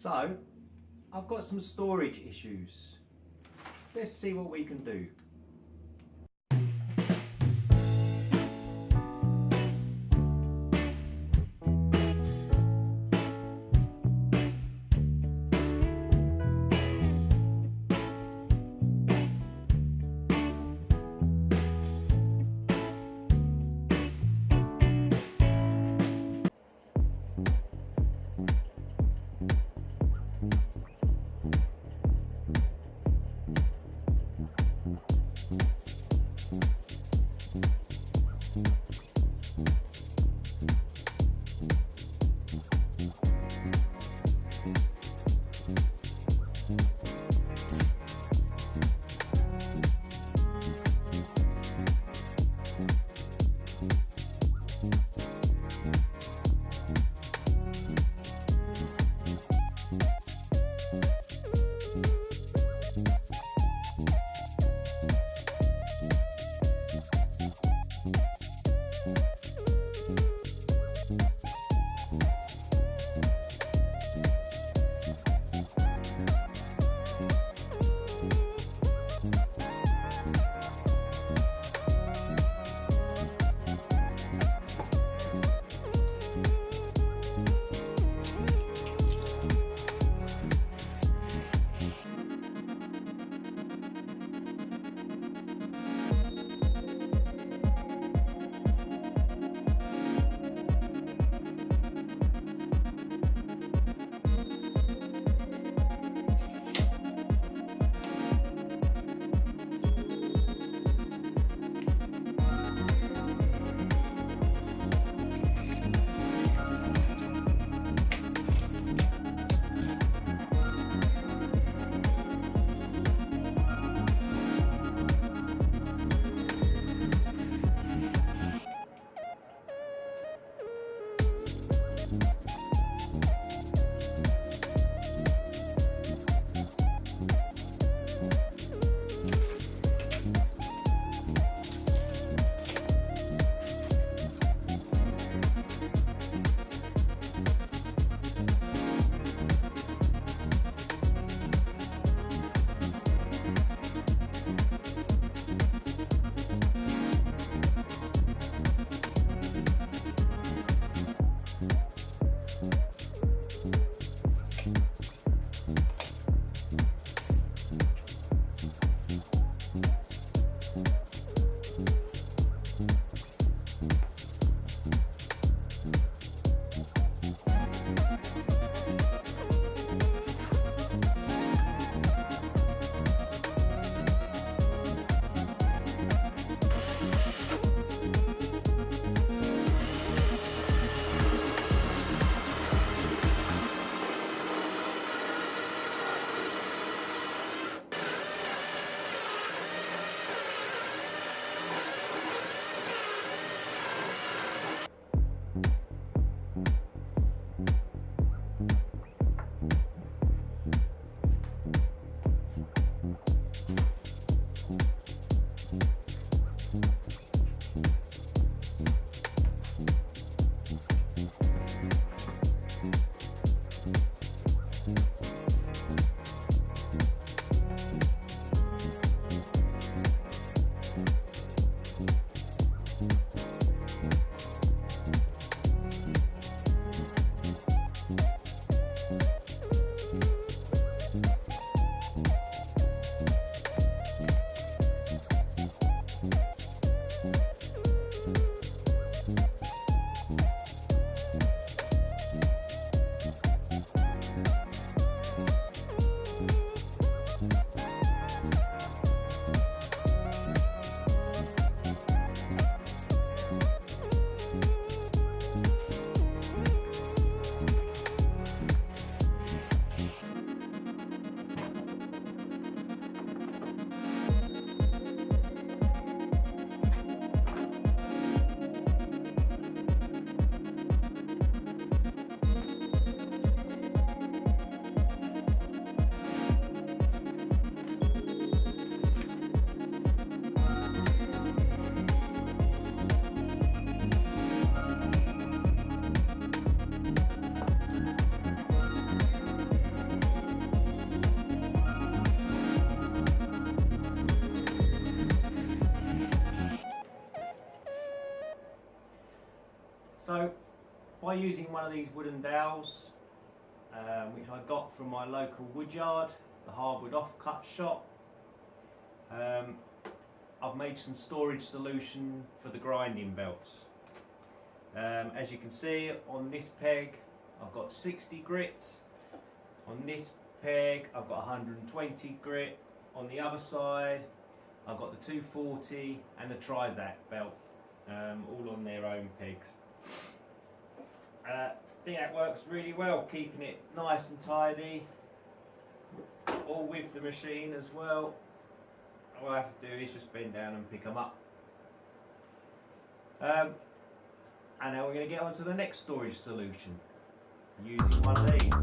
So I've got some storage issues. Let's see what we can do. using one of these wooden dowels, which I got from my local woodyard, the Hardwood offcut shop. I've made some storage solution for the grinding belts. As you can see on this peg, I've got 60 grits. On this peg, I've got 120 grit. On the other side, I've got the 240 and the Trizac belt, all on their own pegs. I think that works really well, keeping it nice and tidy, all with the machine as well. All I have to do is just bend down and pick them up. And now we're going to get on to the next storage solution, using one of these.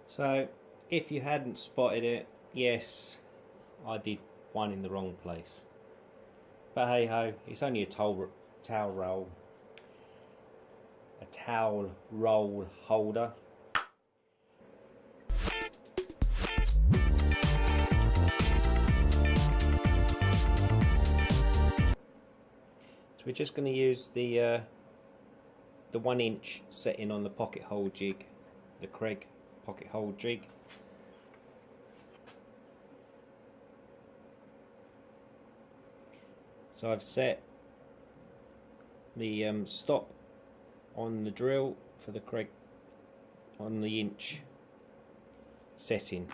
So if you hadn't spotted it, yes, I did one in the wrong place. But hey ho, it's only a towel roll holder. So we're just going to use the 1 inch setting on the pocket hole jig, the Craig pocket hole jig. So I've set the stop on the drill for the Craig on the inch setting.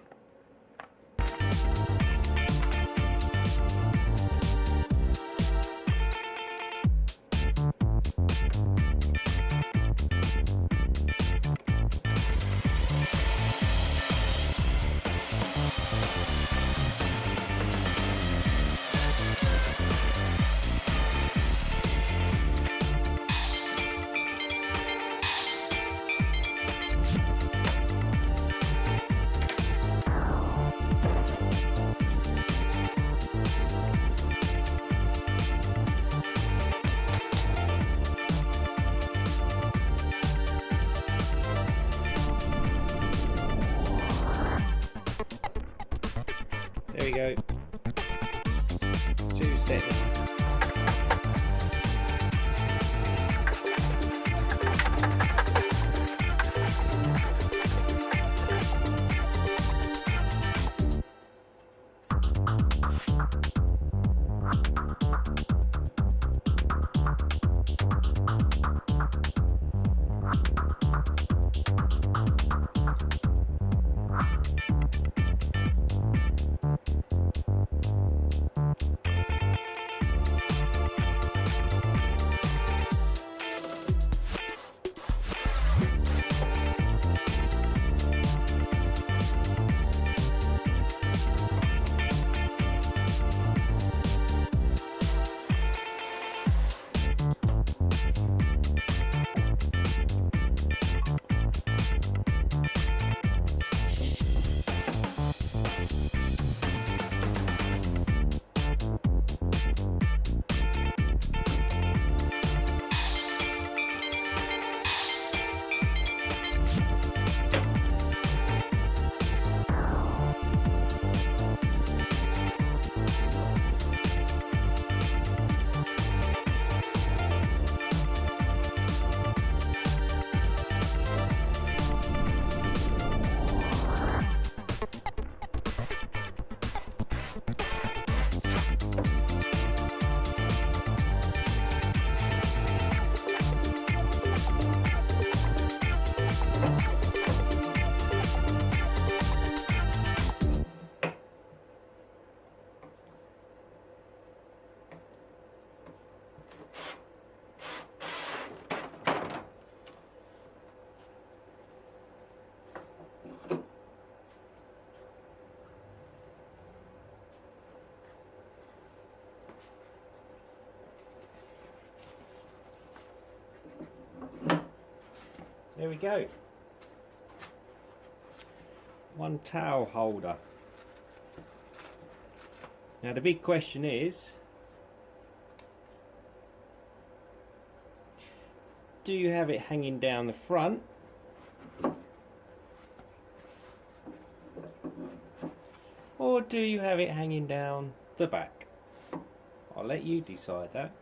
There we go. 2 seconds. There we go. One towel holder. Now the big question is, do you have it hanging down the front, or do you have it hanging down the back? I'll let you decide that.